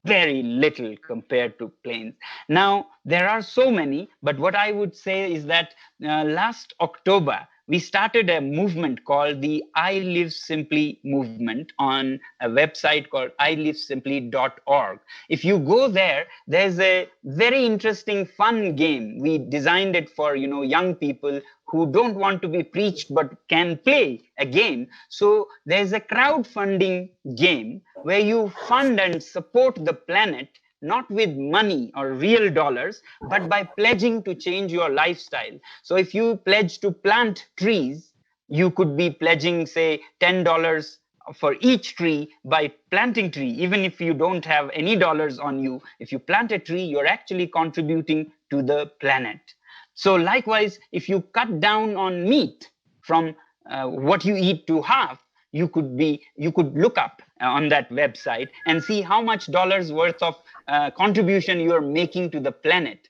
very little compared to planes. Now, there are so many, but what I would say is that last October, we started a movement called the I Live Simply movement on a website called ilivesimply.org. If you go there, there's a very interesting, fun game. We designed it for, young people who don't want to be preached but can play a game. So there's a crowdfunding game where you fund and support the planet, not with money or real dollars, but by pledging to change your lifestyle. So if you pledge to plant trees, you could be pledging, say, $10 for each tree by planting tree. Even if you don't have any dollars on you, if you plant a tree, you're actually contributing to the planet. So likewise, if you cut down on meat from what you eat to half, you could look up on that website and see how much dollars worth of contribution you are making to the planet.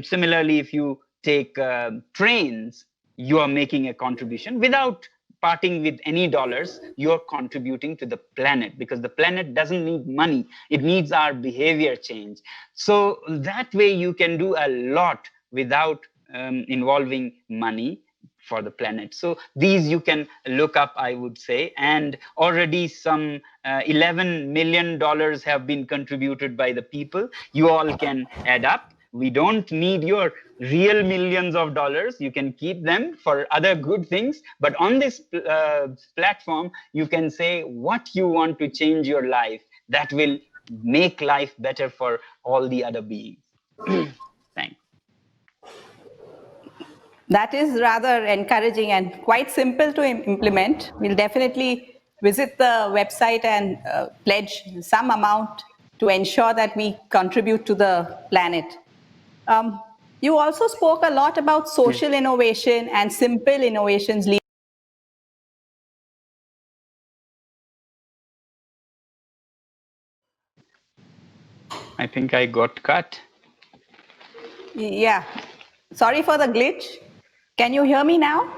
Similarly, if you take trains, you are making a contribution without parting with any dollars. You're contributing to the planet, because the planet doesn't need money. It needs our behavior change. So that way you can do a lot without involving money for the planet. So these you can look up, I would say, and already some $11 million have been contributed by the people. You all can add up. We don't need your real millions of dollars. You can keep them for other good things. But on this platform, you can say what you want to change your life that will make life better for all the other beings. Thanks. That is rather encouraging and quite simple to implement. We'll definitely visit the website and pledge some amount to ensure that we contribute to the planet. You also spoke a lot about social innovation and simple innovations. I think I got cut. Yeah. Sorry for the glitch. Can you hear me now?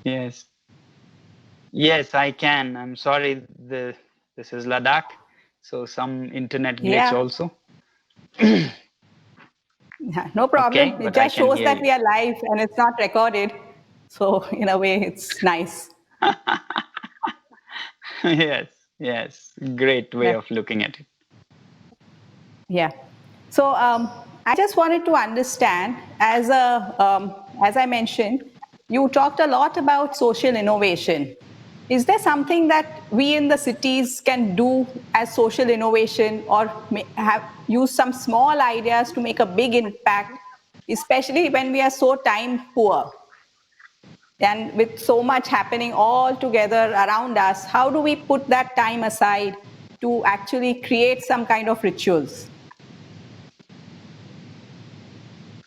Yes. Yes, I can. I'm sorry. This is Ladakh, so some internet glitch also. Yeah, no problem. Okay, It but I just can shows hear that you. we are live and it's not recorded. So in a way, it's nice. Yes. Great way of looking at it. Yeah. So I just wanted to understand, as I mentioned, you talked a lot about social innovation. Is there something that we in the cities can do as social innovation, or have use some small ideas to make a big impact, especially when we are so time poor? And with so much happening all together around us, how do we put that time aside to actually create some kind of rituals?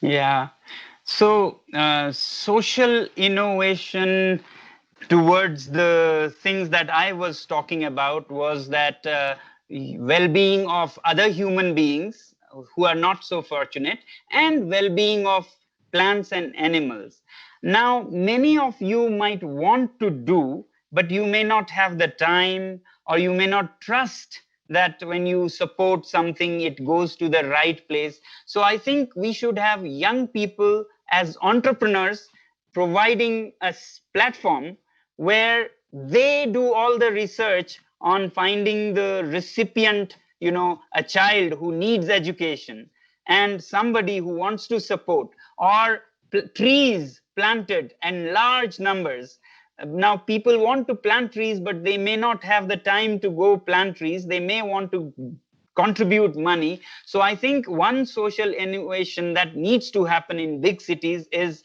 Yeah. So social innovation towards the things that I was talking about was that well-being of other human beings who are not so fortunate, and well-being of plants and animals. Now, many of you might want to do, but you may not have the time, or you may not trust that when you support something, it goes to the right place. So I think we should have young people as entrepreneurs providing a platform where they do all the research on finding the recipient, a child who needs education, and somebody who wants to support, or trees planted in large numbers. Now, people want to plant trees, but they may not have the time to go plant trees. They may want to contribute money. So I think one social innovation that needs to happen in big cities is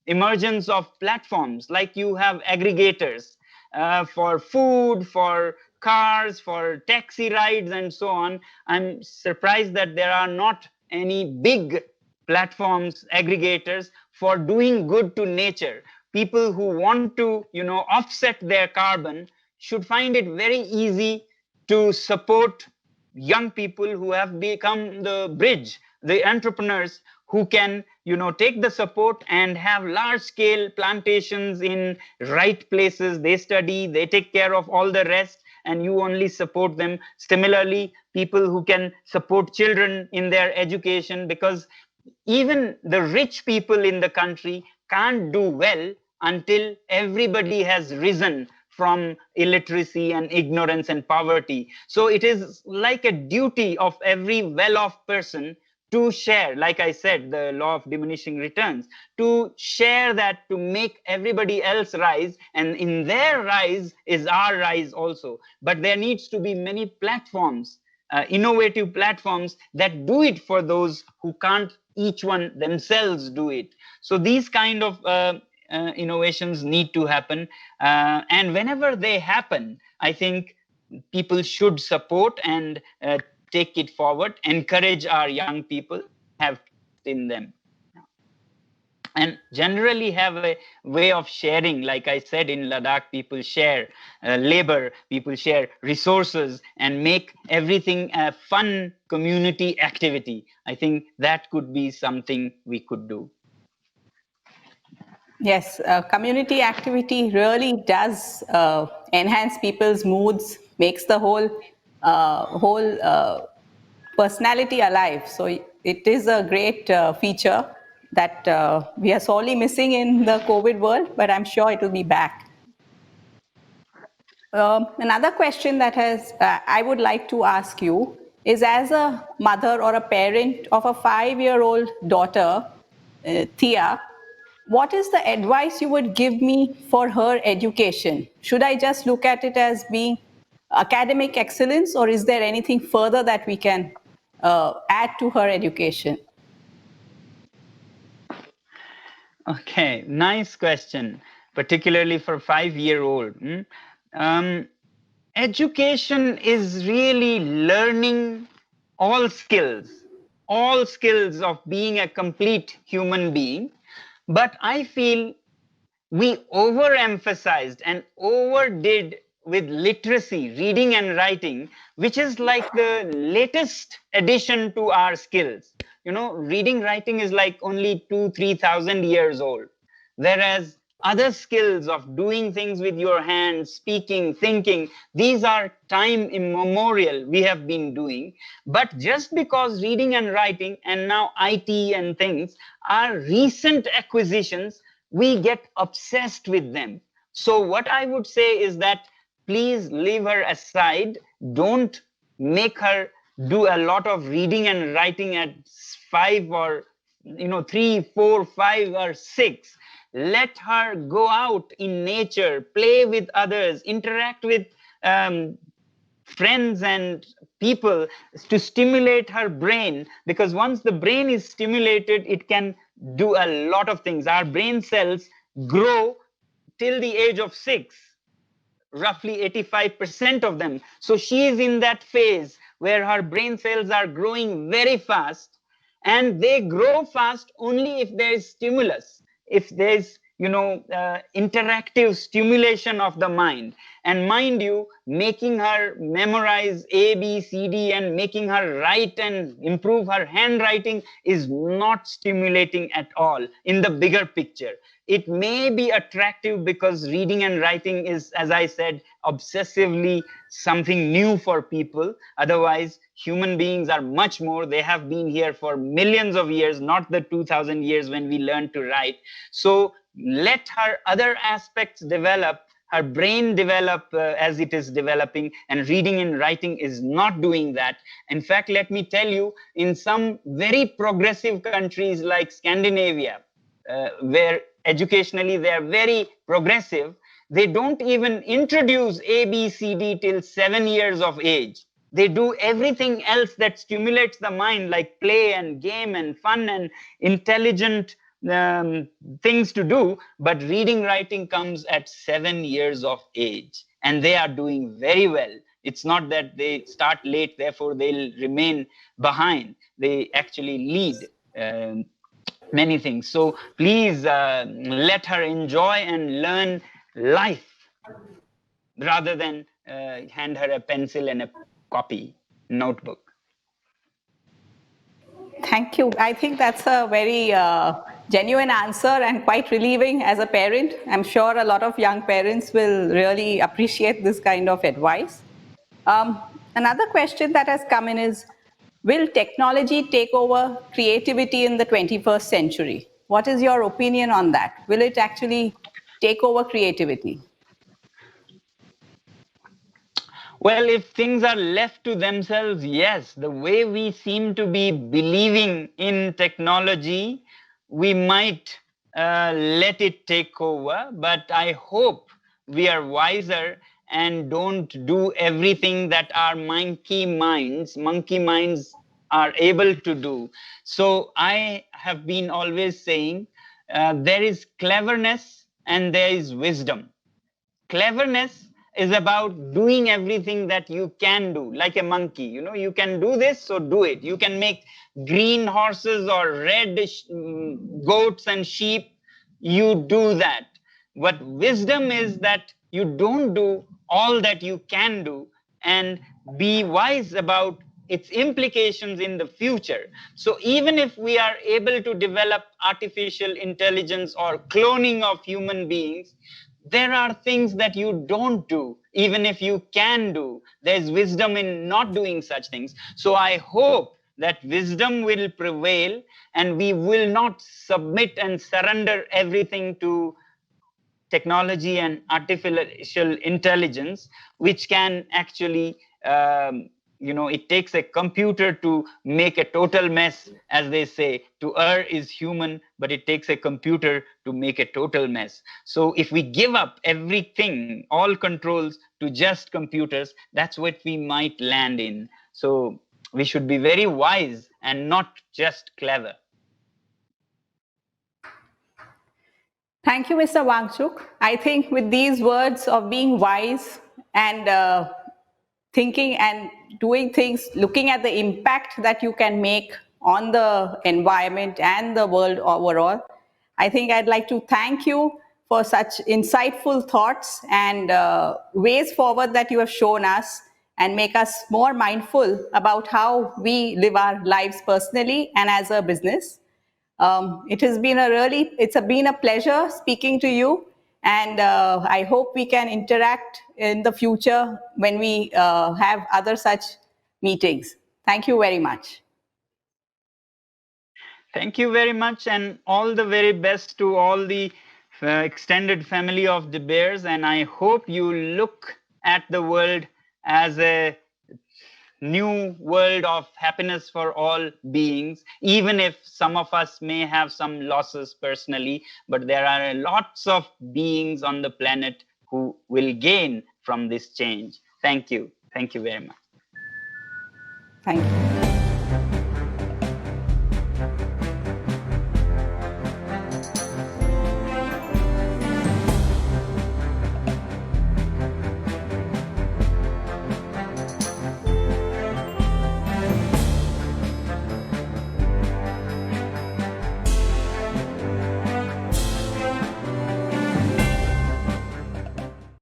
emergence of platforms, like you have aggregators for food, for cars, for taxi rides, and so on. I'm surprised that there are not any big platforms, aggregators for doing good to nature. People who want to, offset their carbon should find it very easy to support young people who have become the bridge, the entrepreneurs who can, take the support and have large scale plantations in right places. They study, they take care of all the rest, and you only support them. Similarly, people who can support children in their education, because even the rich people in the country can't do well until everybody has risen from illiteracy and ignorance and poverty. So it is like a duty of every well-off person to share, like I said, the law of diminishing returns, to share that, to make everybody else rise, and in their rise is our rise also. But there needs to be many platforms, innovative platforms that do it for those who can't each one themselves do it. So these kind of innovations need to happen, and whenever they happen, I think people should support and take it forward, encourage our young people, have trust in them, and generally have a way of sharing. Like I said, in Ladakh, people share labor, people share resources, and make everything a fun community activity. I think that could be something we could do. Yes, community activity really does enhance people's moods, makes the whole personality alive. So it is a great feature that we are sorely missing in the COVID world, but I'm sure it will be back. Another question that I would like to ask you is, as a mother or a parent of a 5-year-old daughter, Thea, what is the advice you would give me for her education? Should I just look at it as being academic excellence, or is there anything further that we can add to her education? Okay, nice question, particularly for 5-year-old. Education is really learning all skills of being a complete human being. But I feel we overemphasized and overdid with literacy, reading and writing, which is like the latest addition to our skills. Reading, writing is like only 2,000-3,000 years old, whereas other skills of doing things with your hands, speaking, thinking, these are time immemorial we have been doing. But just because reading and writing and now IT and things are recent acquisitions, we get obsessed with them. So what I would say is that please leave her aside. Don't make her do a lot of reading and writing at 5 or 3, 4, 5 or 6. Let her go out in nature, play with others, interact with friends and people, to stimulate her brain, because once the brain is stimulated, it can do a lot of things. Our brain cells grow till the age of 6, roughly 85% of them. So she is in that phase where her brain cells are growing very fast, and they grow fast only if there is stimulus, if there's interactive stimulation of the mind. And mind you, making her memorize A, B, C, D and making her write and improve her handwriting is not stimulating at all in the bigger picture. It may be attractive because reading and writing is, as I said, obsessively something new for people. Otherwise, human beings are much more. They have been here for millions of years, not the 2000 years when we learned to write. So let her other aspects develop, her brain develop as it is developing, and reading and writing is not doing that. In fact, let me tell you, in some very progressive countries like Scandinavia, where educationally they are very progressive, they don't even introduce A, B, C, D till 7 years of age. They do everything else that stimulates the mind, like play and game and fun and intelligent things to do. But reading, writing comes at 7 years of age, and they are doing very well. It's not that they start late, therefore they'll remain behind. They actually lead many things. So please let her enjoy and learn life rather than hand her a pencil and a copy notebook. Thank you. I think that's a very genuine answer and quite relieving as a parent. I'm sure a lot of young parents will really appreciate this kind of advice. Another question that has come in is, will technology take over creativity in the 21st century? What is your opinion on that? Will it actually take over creativity? Well, if things are left to themselves, yes. The way we seem to be believing in technology, we might let it take over. But I hope we are wiser and don't do everything that our monkey minds are able to do. So I have been always saying there is cleverness and there is wisdom. Cleverness is about doing everything that you can do, like a monkey. You can do this, so do it. You can make green horses or red goats and sheep, you do that. What wisdom is that you don't do all that you can do, and be wise about its implications in the future. So even if we are able to develop artificial intelligence or cloning of human beings, there are things that you don't do, even if you can do. There's wisdom in not doing such things. So I hope that wisdom will prevail and we will not submit and surrender everything to technology and artificial intelligence, which can actually it takes a computer to make a total mess, as they say. To err is human, but it takes a computer to make a total mess. So if we give up everything, all controls, to just computers, that's what we might land in. So we should be very wise and not just clever. Thank you, Mr. Wangchuk. I think with these words of being wise and thinking and doing things, looking at the impact that you can make on the environment and the world overall, I think I'd like to thank you for such insightful thoughts and ways forward that you have shown us and make us more mindful about how we live our lives personally and as a business. It has been been a pleasure speaking to you, and I hope we can interact in the future when we have other such meetings. Thank you very much. Thank you very much, and all the very best to all the extended family of the Bears. And I hope you look at the world as a new world of happiness for all beings, even if some of us may have some losses personally. But there are lots of beings on the planet who will gain from this change. Thank you. Thank you very much. Thank you.